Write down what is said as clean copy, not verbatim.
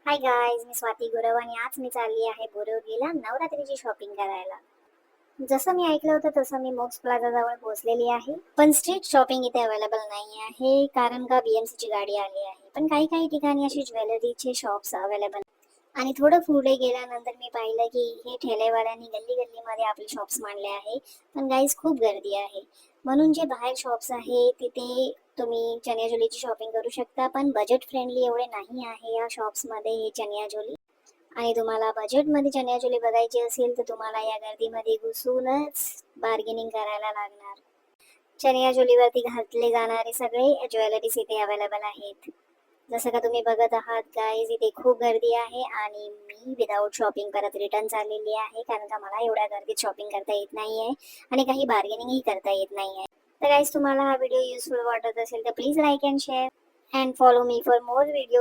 Hi guys, मी स्वाती गुरव आणि आज मी चालली आहे बोरिवलीला नवरात्रीची शॉपिंग करायला. जसं मी ऐकलं होतं तसं मी मोक्स प्लाझा जवळ पोहोचलेली आहे. पण स्ट्रीट शॉपिंग इथे अवेलेबल नाही आहे कारण का BMC ची गाडी आली आहे. पण काही काही ठिकाणी अशी ज्वेलरीचे शॉप्स अवेलेबल आणि थोडं पुढे गेल्यानंतर मी पाहिलं की हे ठेलेवाल्यांनी गल्ली गल्लीमध्ये आपले शॉप्स मांडले आहे. पण गाईज खूप गर्दी आहे. म्हणून जे बाहेर शॉप्स आहे तिथे तुम्ही चनियाचोलीची शॉपिंग करू शकता, पण बजेट फ्रेंडली एवढे नाही आहे या शॉप्समध्ये हे चनियाचोली. आणि तुम्हाला बजेटमध्ये चनियाचोली बघायची असेल तर तुम्हाला या गर्दीमध्ये घुसूनच बार्गेनिंग करायला लागणार. चनियाचोलीवरती घातले जाणारे सगळे ज्वेलरीज इथे अवेलेबल आहेत. जसं का तुम्ही बघत आहात गाईज, इथे खूप गर्दी आहे आणि मी विदाऊट शॉपिंग परत रिटर्न चाललेली आहे कारण का मला एवढ्या गर्दीत शॉपिंग करता येत नाही आहे आणि काही बार्गेनिंगही करता येत नाही आहे. तर गाईज, तुम्हाला हा व्हिडिओ युजफुल वाटत असेल तर please like and share and follow me for more video.